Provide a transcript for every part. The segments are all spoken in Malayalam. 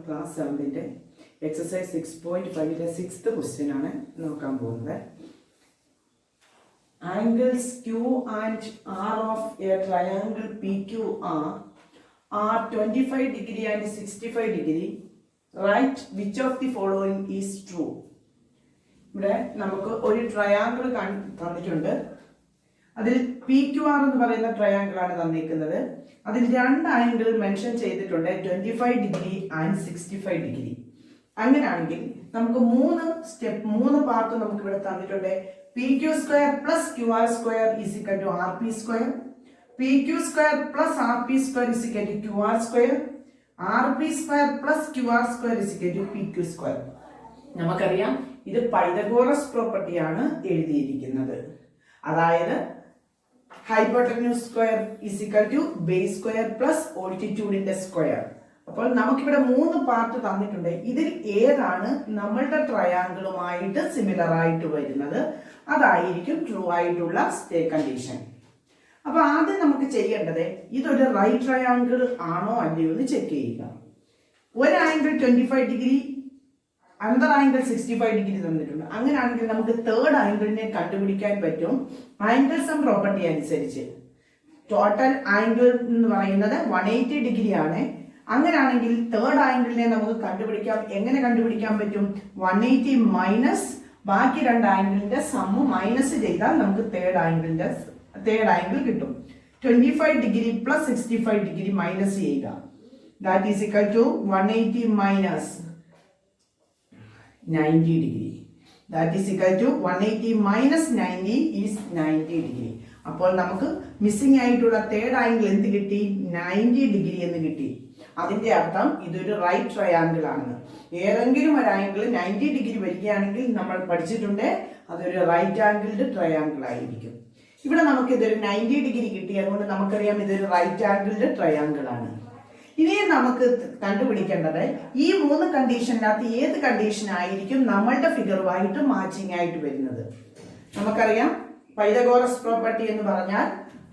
ക്ലാസ് 7ന്റെ എക്സസൈസ് 6.5 സിക്സ്ത് ക്വസ്റ്റ്യൻ ആണ് നോക്കാൻ പോകുന്നത്. Angles Q and R of A triangle PQR are 25 degree and 65 degree. Write which of the following is true. ഇവിടെ നമുക്ക് ഒരു ട്രയാങ്കിൾ തന്നിട്ടുണ്ട്. അതിൽ PQR എന്ന് പറയുന്ന ട്രയാങ്കിൾ ആണ് തന്നിരിക്കുന്നത്. അതിൽ രണ്ട് ആംഗിൾ മെൻഷൻ ചെയ്തിട്ടുണ്ട്, 25 ഡിഗ്രി ആൻഡ് 65 ഡിഗ്രി. അങ്ങനെയാണെങ്കിൽ നമുക്ക് മൂന്ന് പാർട്ട് നമുക്ക് ഇവിടെ തന്നിട്ടുണ്ട്. PQ square plus QR square is equal to RP square, PQ square plus RP square is equal to QR square, RP square plus QR square is equal to PQ square. നമുക്കറിയാം ഇത് പൈതഗോറസ് പ്രോപ്പർട്ടിയാണ് എഴുതിയിരിക്കുന്നത്. അതായത് hypotenuse square is equal to base square plus ഓൾട്ടിറ്റ്യൂഡിന്റെ സ്ക്വയർ. അപ്പോൾ നമുക്കിവിടെ മൂന്ന് പാർട്ട് തന്നിട്ടുണ്ട്. ഇതിൽ ഏതാണ് നമ്മളുടെ ട്രയാങ്കിളുമായിട്ട് സിമിലർ ആയിട്ട് വരുന്നത് അതായിരിക്കും ട്രൂ ആയിട്ടുള്ള സ്റ്റേ കണ്ടീഷൻ. അപ്പൊ ആദ്യം നമുക്ക് ചെയ്യേണ്ടത് ഇതൊരു റൈറ്റ് ട്രയാങ്കിൾ ആണോ അല്ലയോ എന്ന് ചെക്ക് ചെയ്യുക. ഒരു angle 25 degree, another angle 65 degree തന്നിട്ടുണ്ട്. അങ്ങനെയാണെങ്കിൽ നമുക്ക് തേർഡ് ആംഗിളിനെ കണ്ടുപിടിക്കാൻ പറ്റും ആംഗിൾ സം പ്രോപ്പർട്ടി അനുസരിച്ച്. ടോട്ടൽ ആംഗിൾ എന്ന് പറയുന്നത് 180 ഡിഗ്രി ആണ്. അങ്ങനെയാണെങ്കിൽ തേർഡ് ആംഗിളിനെ നമുക്ക് കണ്ടുപിടിക്കാം. എങ്ങനെ കണ്ടുപിടിക്കാൻ പറ്റും? 180 മൈനസ് ബാക്കി രണ്ട് ആംഗിളിന്റെ സമ്മ് മൈനസ് ചെയ്താൽ നമുക്ക് തേർഡ് ആംഗിൾ കിട്ടും. 25 ഡിഗ്രി പ്ലസ് 65 ഡിഗ്രി മൈനസ് ചെയ്യുക. That is equal to 180 minus 90 degree. That is equal to 180 minus 90 is 90 degree. അപ്പോൾ നമുക്ക് മിസ്സിംഗ് ആയിട്ടുള്ള തേർഡ് ആംഗിൾ എന്ത് കിട്ടി? 90 ഡിഗ്രി എന്ന് കിട്ടി. അതിന്റെ അർത്ഥം ഇതൊരു റൈറ്റ് ട്രയാങ്കിൾ ആണ്. ഏതെങ്കിലും ഒരു ആംഗിൾ 90 ഡിഗ്രി വരികയാണെങ്കിൽ നമ്മൾ പഠിച്ചിട്ടുണ്ട് അതൊരു റൈറ്റ് ആംഗിൾഡ് ട്രയാങ്കിൾ ആയിരിക്കും. ഇവിടെ നമുക്ക് ഇതൊരു 90 ഡിഗ്രി കിട്ടി. അതുകൊണ്ട് നമുക്കറിയാം ഇതൊരു റൈറ്റ് ആംഗിൾഡ് ട്രയാങ്കിൾ ആണ്. ഇനി നമുക്ക് കണ്ടുപിടിക്കേണ്ടത് ഈ മൂന്ന് കണ്ടീഷനകത്ത് ഏത് കണ്ടീഷൻ ആയിരിക്കും നമ്മളുടെ ഫിഗറുമായിട്ട് മാച്ചിങ് ആയിട്ട് വരുന്നത്. നമുക്കറിയാം പൈതഗോറസ് പ്രോപ്പർട്ടി എന്ന് പറഞ്ഞാൽ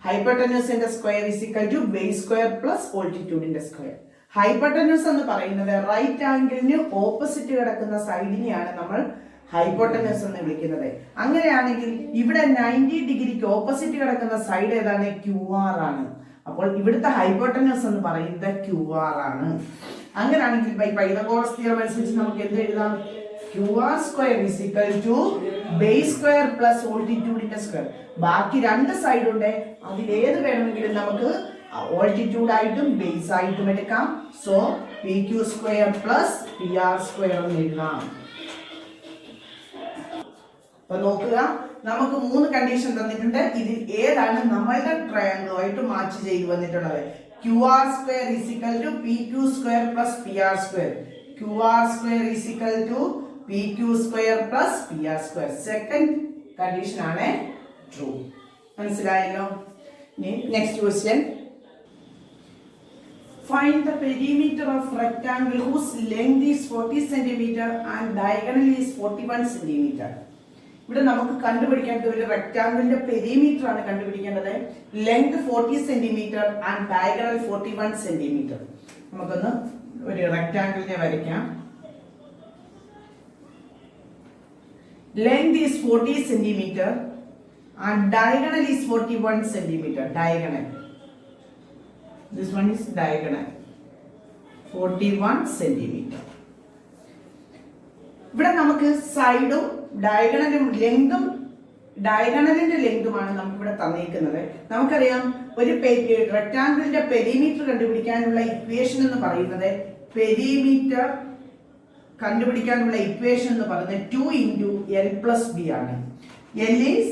ഹൈപ്പോട്ടന്യൂസിന്റെ square is equal to base square plus ഓൾട്ടിറ്റ്യൂഡിന്റെ സ്ക്വയർ. ഹൈപ്പോട്ടന്യൂസ് എന്ന് പറയുന്നത് റൈറ്റ് ആംഗിളിന് ഓപ്പോസിറ്റ് കിടക്കുന്ന സൈഡിനെയാണ് നമ്മൾ ഹൈപ്പോട്ടന്യൂസ് എന്ന് വിളിക്കുന്നത്. അങ്ങനെയാണെങ്കിൽ ഇവിടെ 90 ഡിഗ്രിക്ക് ഓപ്പോസിറ്റ് കിടക്കുന്ന സൈഡ് ഏതാണ്? QR ആണ്. അപ്പോൾ ഇവിടുത്തെ ഹൈപ്പോട്ടന്യൂസ് എന്ന് പറയുന്നത് QR ആണ്. അങ്ങനെയാണെങ്കിൽ പൈതഗോറസ് തിയറം അനുസരിച്ച് നമുക്ക് എന്ത് എഴുതാം? QR square is equal to base square plus ഓൾട്ടിറ്റ്യൂഡിന്റെ സ്ക്വയർ. ബാക്കി രണ്ട് സൈഡ് ഉണ്ട്, അതിലേത് വേണമെങ്കിലും നമുക്ക് ഓൾട്ടിറ്റ്യൂഡ് ആയിട്ടും ബേസ് ആയിട്ടും എടുക്കാം. So PQ square plus PR square എന്ന് എഴുതാം. അപ്പൊ നോക്കുക, നമുക്ക് മൂന്ന് കണ്ടീഷൻ തന്നിട്ടുണ്ട്. ഇതിൽ ഏതാണ് നമ്മളുടെ ട്രയാങ്കിളുമായിട്ട് മാച്ച് ചെയ്ത് വന്നിട്ടുള്ളത്? QR square is equal to PQ square plus PR square. QR square is equal to PQ square plus PR square. Second condition ആണ് ട്രൂ. മനസ്സിലായല്ലോ? Next question. Find the perimeter of rectangle whose length is 40 cm and diagonal is 41 cm. ഇവിടെ നമുക്ക് കണ്ടുപിടിക്കേണ്ടത് ഒരു റെക്ടാങ്കിളിന്റെ പെരിമീറ്റർ ആണ് കണ്ടുപിടിക്കേണ്ടത്. Length 40 centimetre and diagonal 41 centimetre. നമുക്കൊന്ന് ഒരു റെക്ടാങ്കിളിനെ വരയ്ക്കാം. Length is 40 centimetre and diagonal is 41 centimetre. Diagonal, this one is diagonal 41 centimetre. ഇവിടെ നമുക്ക് സൈഡും ഡയഗണലും ലെങ്തും ഡയഗണലിന്റെ ലെങ്തുമാണ് നമുക്ക് ഇവിടെ തന്നിരിക്കുന്നത്. നമുക്കറിയാം ഒരു റെക്ടാങ്കിളിന്റെ പെരിമീറ്റർ കണ്ടുപിടിക്കാനുള്ള ഇക്വേഷൻ എന്ന് പറയുന്നത് പെരിമീറ്റർ കണ്ടുപിടിക്കാനുള്ള ഇക്വേഷൻ എന്ന് പറയുന്നത് 2 into L plus B ആണ്. L is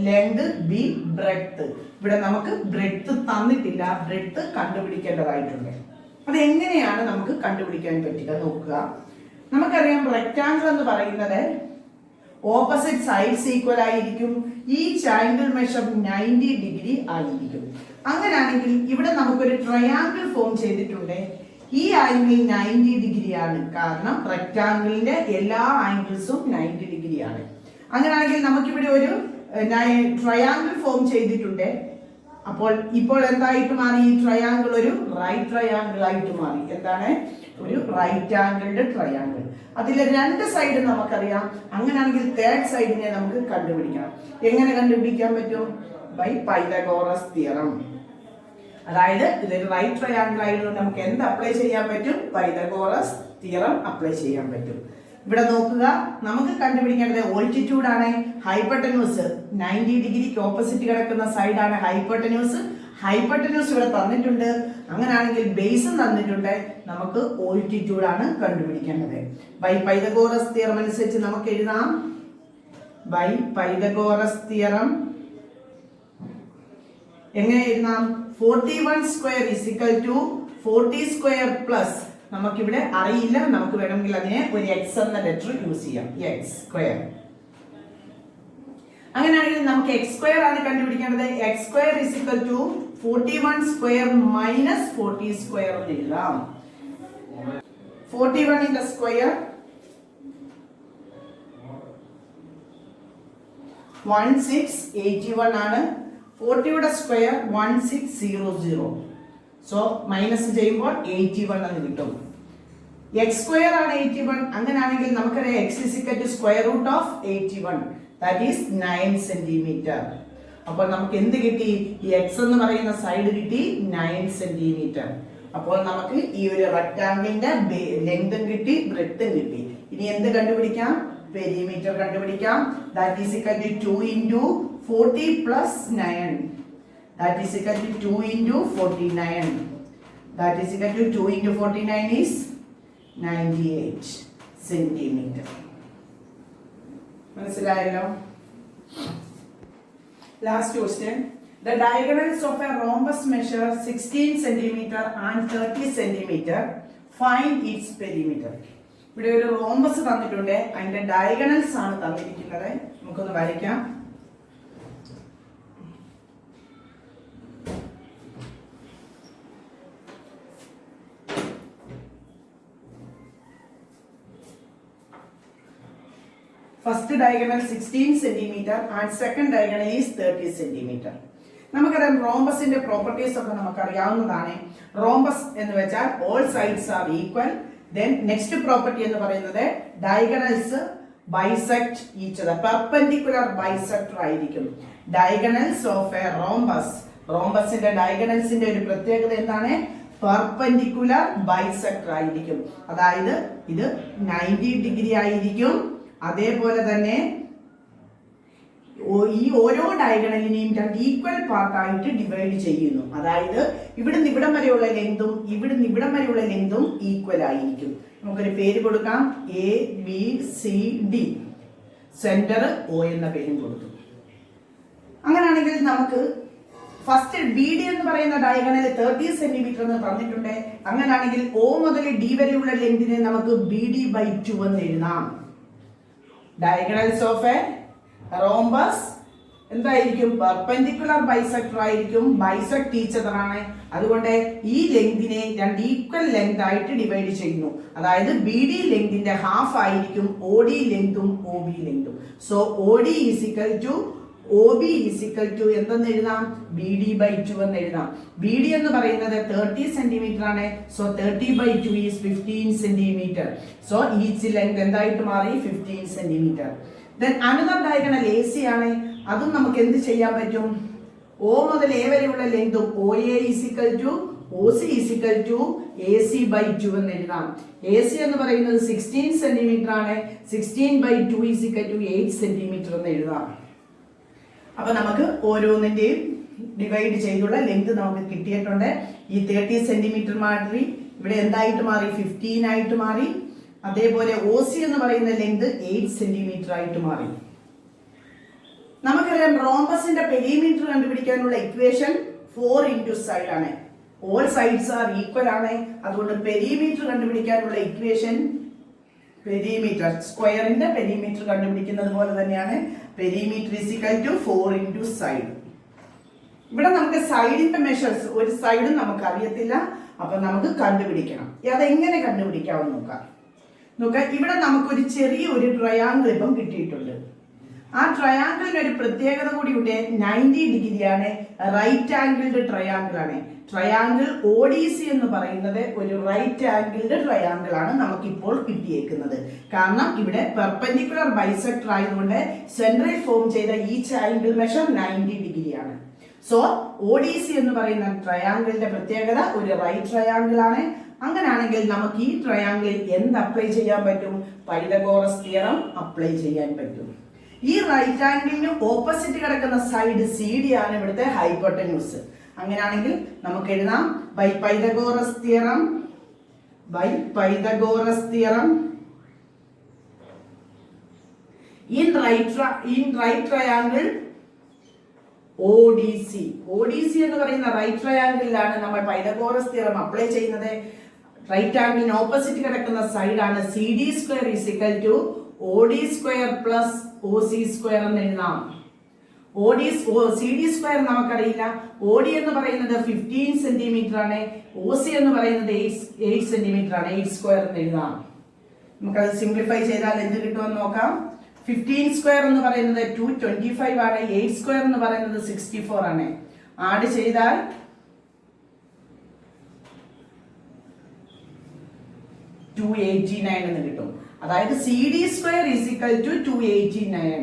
length, B breadth. ഇവിടെ നമുക്ക് ബ്രെഡ്ത്ത് തന്നിട്ടില്ല, ബ്രെഡ്ത്ത് കണ്ടുപിടിക്കേണ്ടതായിട്ടുണ്ട്. അത് എങ്ങനെയാണ് നമുക്ക് കണ്ടുപിടിക്കാൻ പറ്റുക നോക്കുക. നമുക്കറിയാം റെക്ടാങ്കിൾ എന്ന് പറയുന്നത് ഓപ്പോസിറ്റ് സൈഡ്സ് ഈക്വൽ ആയിരിക്കും. ഈച്ച് ആംഗിൾ മെഷർ 90 ഡിഗ്രി ആയിരിക്കും. അങ്ങനെയാണെങ്കിൽ ഇവിടെ നമുക്കൊരു ട്രയാങ്കിൾ ഫോം ചെയ്തിട്ടുണ്ട്. ഈ ആംഗിൾ 90 ഡിഗ്രി ആണ്, കാരണം റെക്ടാങ്കിളിന്റെ എല്ലാ ആംഗിൾസും 90 ഡിഗ്രി ആണ്. അങ്ങനെയാണെങ്കിൽ നമുക്കിവിടെ ഒരു ട്രയാങ്കിൾ ഫോം ചെയ്തിട്ടുണ്ട്. അപ്പോൾ ഇപ്പോൾ എന്തായിട്ട് മാറി? ഈ ട്രയാങ്കിൾ ഒരു റൈറ്റ് ട്രയാങ്കിൾ ആയിട്ട് മാറി. എന്താണ്? ഒരു റൈറ്റ് ആംഗിൾഡ് ട്രയാങ്കിൾ. അതിലെ രണ്ട് സൈഡ് നമുക്കറിയാം. അങ്ങനെയാണെങ്കിൽ തേർഡ് സൈഡിനെ നമുക്ക് കണ്ടുപിടിക്കണം. എങ്ങനെ കണ്ടുപിടിക്കാൻ പറ്റും? By Pythagoras theorem. അതായത് ഇതൊരു റൈറ്റ് ട്രയാങ്കിൾ ആയതുകൊണ്ട് നമുക്ക് എന്ത് അപ്ലൈ ചെയ്യാൻ പറ്റും? പൈതഗോറസ് തിയറം അപ്ലൈ ചെയ്യാൻ പറ്റും. ഇവിടെ നോക്കുക, നമുക്ക് കണ്ടുപിടിക്കേണ്ടത് ഓൾട്ടിറ്റ്യൂഡ് ആണ്. ഹൈപ്പോട്ടന്യൂസ് 90 ഡിഗ്രിക്ക് ഓപ്പോസിറ്റ് കിടക്കുന്ന സൈഡാണ് ഹൈപ്പോട്ടന്യൂസ്. ഹൈപ്പോട്ടന്യൂസ് ഇവിടെ തന്നിട്ടുണ്ട്. അങ്ങനെയാണെങ്കിൽ ബേസും തന്നിട്ടുണ്ട്. നമുക്ക് ഓൾട്ടിറ്റ്യൂഡ് ആണ് കണ്ടുപിടിക്കേണ്ടത്. ബൈ പൈതഗോറസ് തിയറം അനുസരിച്ച് നമുക്ക് എഴുതാം. ബൈ പൈതഗോറസ് തിയറം എങ്ങനെ എഴുതാം? 41 square is equal to 40 square plus, നമുക്കിവിടെ അറിയില്ല, നമുക്ക് വേണമെങ്കിൽ അതിനെ ഒരു എക്സ് എന്ന ലെറ്റർ യൂസ് ചെയ്യാം. X square. അങ്ങനെയാണെങ്കിൽ നമുക്ക് എക്സ് സ്ക്വയർ ആണ് കണ്ടുപിടിക്കേണ്ടത്. X square is equal to 41 square minus 40 square എന്ന് എഴുതാം. 41 സ്ക്വയർ 1681 ആണ്. 40 സ്ക്വയർ 1600. സോ മൈനസ് ചെയ്യുമ്പോൾ 81 എന്ന് കിട്ടും. എക്സ് സ്ക്വയർ ആണ് 81. അങ്ങനെയാണെങ്കിൽ നമുക്കറിയാം X is equal to square root of 81, that is 9 centimetre. അപ്പോൾ നമുക്ക് എന്ത് കിട്ടി? ഈ എക്സ് എന്ന് പറയുന്ന സൈഡ് കിട്ടി 9 സെന്റിമീറ്റർ. അപ്പോൾ നമുക്ക് ഈ ഒരു റെക്ടാംഗിളിന്റെ ലെങ്തും കിട്ടി, ബ്രെഡ്ത്തും കിട്ടി. ഇനി എന്ത് കണ്ടുപിടിക്കാം? പെരിമീറ്റർ കണ്ടുപിടിക്കാം. That is equal to 2 into 40 plus 9. That is equal to 2 into 49. That is equal to 2 into 49 is 98 centimeter. മനസ്സിലായല്ലോ? Last question. The diagonals of a rhombus measure 16 centimeter and 30 centimeter. Find its perimeter. ഇവിടെ ഒരു റോംബസ് തന്നിട്ടുണ്ട്. അതിന്റെ ഡയഗണൽസ് ആണ് തന്നിരിക്കുന്നത്. നമുക്കൊന്ന് വരയ്ക്കാം. First diagonal 16 centimeter and second diagonal is 30 centimeter. നമുക്കറിയാം റോംബസിന്റെ പ്രോപ്പർട്ടീസ് ഒക്കെ നമുക്കറിയാവുന്നതാണ്. റോംബസ് എന്ന് വെച്ചാൽ all sides are equal. Then next property എന്ന് പറയുന്നത് diagonals bisect each other. Perpendicular bisector ആയിരിക്കും. Diagonals of a rhombus. റോംബസിന്റെ ഡയഗണൽസിന്റെ ഒരു പ്രത്യേകത എന്താണ്? പെർപെൻഡിക്കുലർ ബൈസെക്ടർ ആയിരിക്കും. അതായത് ഇത് 90 ഡിഗ്രി ആയിരിക്കും. അതേപോലെ തന്നെ ഈ ഓരോ ഡയഗണലിനെയും രണ്ട് ഈക്വൽ പാർട്ടായിട്ട് ഡിവൈഡ് ചെയ്യുന്നു. അതായത് ഇവിടുന്ന് ഇവിടം വരെയുള്ള ലെങ്തും ഇവിടുന്ന് ഇവിടം വരെയുള്ള ലെങ്തും ഈക്വൽ ആയിരിക്കും. നമുക്കൊരു പേര് കൊടുക്കാം. ABCD. സെന്റർ O എന്ന പേരും കൊടുത്തു. അങ്ങനെയാണെങ്കിൽ നമുക്ക് ഫസ്റ്റ് BD എന്ന് പറയുന്ന ഡയഗണൽ 30 സെന്റിമീറ്റർ എന്ന് പറഞ്ഞിട്ടുണ്ട്. അങ്ങനെയാണെങ്കിൽ O മുതൽ D വരെയുള്ള ലെങ്തിനെ നമുക്ക് BD/2 എന്ന് എഴുതാം. Diagonals of a rhombus എന്തായിരിക്കും? പെർപെൻഡിക്കുലർ ബൈസെക്ടർ ആയിരിക്കും. ബൈസെക്ട് ഈച്ച് അതർ ആണ്. അതുകൊണ്ട് ഈ ലെങ്തിനെ രണ്ട് ഈക്വൽ ലെങ്ത് ആയിട്ട് ഡിവൈഡ് ചെയ്യുന്നു. അതായത് BD ലെങ്തിന്റെ ഹാഫ് ആയിരിക്കും OD ലെങ്തും OB ലെങ്തും. So OD is equal to OB is equal to എന്തെന്ന് എഴുതാം? BD/2 എന്ന് എഴുതാം. BD എന്ന് പറയുന്നത് 30 സെന്റിമീറ്റർ ആണ്. So 30/2 is 15 centimetre. So each length എന്തായിട്ട് മാറി? 15 centimetre. Then another diagonal AC ആണ്. അതും നമുക്ക് എന്ത് ചെയ്യാൻ പറ്റും? O മുതൽ A വരെയുള്ള ലെങ്തും OA is equal to OC is equal to AC/2 എന്ന് എഴുതാം. AC എന്ന് പറയുന്നത് 16 സെന്റിമീറ്റർ ആണ്. 16/2 ഈസ് ഈക്വൽ ടു 8 സെന്റിമീറ്റർ എന്ന് എഴുതാം. അപ്പൊ നമുക്ക് ഓരോന്നിന്റെയും ഡിവൈഡ് ചെയ്തുള്ള ലെങ്ത് നമുക്ക് കിട്ടിയിട്ടുണ്ട്. ഈ 30 സെന്റിമീറ്റർ മാറി ഇവിടെ എന്തായിട്ട് മാറി? 15 ആയിട്ട് മാറി. അതേപോലെ OC എന്ന് പറയുന്ന ലെങ്ത് 8 സെന്റിമീറ്റർ ആയിട്ട് മാറി. നമുക്കറിയാം റോംബസിന്റെ പെരിമീറ്റർ കണ്ടുപിടിക്കാനുള്ള ഇക്വേഷൻ 4 into സൈഡ് ആണ്. ഓൾ സൈഡ്സ് ആർ ഈക്വൽ ആണ്. അതുകൊണ്ട് പെരിമീറ്റർ കണ്ടുപിടിക്കാനുള്ള ഇക്വേഷൻ പെരിമീറ്റർ സ്ക്വയറിന്റെ പെരിമീറ്റർ കണ്ടുപിടിക്കുന്നത് പോലെ തന്നെയാണ്. Perimeter is equal to 4 into side. ഇവിടെ നമുക്ക് സൈഡിന്റെ മെഷേഴ്സ് ഒരു സൈഡും നമുക്ക് അറിയത്തില്ല. അപ്പൊ നമുക്ക് കണ്ടുപിടിക്കണം. അതെങ്ങനെ കണ്ടുപിടിക്കാമെന്ന് നോക്കാം. ഇവിടെ നമുക്കൊരു ചെറിയ ഒരു ട്രയാങ്കിൾ ഇപ്പം കിട്ടിയിട്ടുണ്ട്. ആ ട്രയാങ്കിളിന് ഒരു പ്രത്യേകത കൂടി ഉണ്ട്. 90 ഡിഗ്രിയാണ്, റൈറ്റ് ആംഗിൾഡ് ട്രയാങ്കിൾ ആണ്. ട്രയാങ്കിൾ ODC എന്ന് പറയുന്നത് ഒരു റൈറ്റ് ആംഗിൾഡ് ട്രയാങ്കിൾ ആണ് നമുക്കിപ്പോൾ കിട്ടിയേക്കുന്നത്. കാരണം ഇവിടെ പെർപെൻഡിക്കുലർ ബൈസെക്ടർ ആയതുകൊണ്ട് സെൻട്രൽ ഫോം ചെയ്ത ഈച്ച് ആംഗിൾ മെഷർ 90 ഡിഗ്രിയാണ്. സോ ODC എന്ന് പറയുന്ന ട്രയാങ്കിളിന്റെ പ്രത്യേകത ഒരു റൈറ്റ് ട്രയാങ്കിൾ ആണ്. അങ്ങനെയാണെങ്കിൽ നമുക്ക് ഈ ട്രയാങ്കിളിൽ എന്ത് അപ്ലൈ ചെയ്യാൻ പറ്റും? പൈതഗോറസ് തിയറം അപ്ലൈ ചെയ്യാൻ പറ്റും. ഈ റൈറ്റ് ആംഗിളിന് ഓപ്പോസിറ്റ് കിടക്കുന്ന സൈഡ് CD ആണ് ഇവിടുത്തെ ഹൈപ്പോട്ടന്യൂസ്. അങ്ങനെയാണെങ്കിൽ നമുക്ക് എഴുതാം by Pythagoras theorem in right triangle ODC എന്ന് പറയുന്ന റൈറ്റ് ട്രയാങ്കിളിലാണ് നമ്മൾ പൈതഗോറസ് തിയറം അപ്ലൈ ചെയ്യുന്നത്. റൈറ്റ് ആംഗിളിന് ഓപ്പോസിറ്റ് കിടക്കുന്ന സൈഡാണ് CD² = OD² പ്ലസ് OC² എന്ന് എഴുതാം. CD² നമുക്കറിയില്ല. OD എന്ന് പറയുന്നത് 15 സെന്റിമീറ്റർ ആണ്, OC എന്ന് പറയുന്നത് 8 സെന്റിമീറ്റർ ആണ്. 8² എന്ന് എഴുതാം. നമുക്കത് സിംപ്ലിഫൈ ചെയ്താൽ എന്ത് കിട്ടുമെന്ന് നോക്കാം. 15² എന്ന് പറയുന്നത് 225 ആണ്, 8² എന്ന് പറയുന്നത് 64 ആണ്. ആഡ് ചെയ്താൽ 289 എന്ന് കിട്ടും. അതായത് CD² = 289.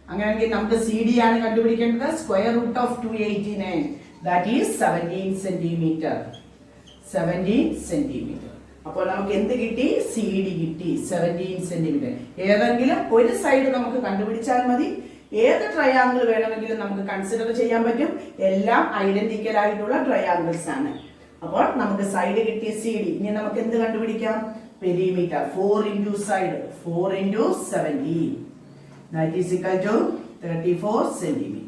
അങ്ങനെയാണെങ്കിൽ നമുക്ക് CD ആണ് കണ്ടുപിടിക്കേണ്ടത്. Square root of 289 that is 17 centimetre. 17 centimetre. അപ്പോൾ നമുക്ക് എന്ത് കിട്ടി? CD കിട്ടി 17 സെന്റിമീറ്റർ. ഏതെങ്കിലും ഒരു സൈഡ് നമുക്ക് കണ്ടുപിടിച്ചാൽ മതി. ഏത് ട്രയാങ്കിൾ വേണമെങ്കിലും നമുക്ക് കൺസിഡർ ചെയ്യാൻ പറ്റും. എല്ലാം ഐഡന്റിക്കൽ ആയിട്ടുള്ള ട്രയാങ്കിൾസ് ആണ്. അപ്പോൾ നമുക്ക് സൈഡ് കിട്ടി CD. ഇനി നമുക്ക് എന്ത് കണ്ടുപിടിക്കാം? Perimeter. 4 into side, 4 into 17 that is equal to 34 centimeter.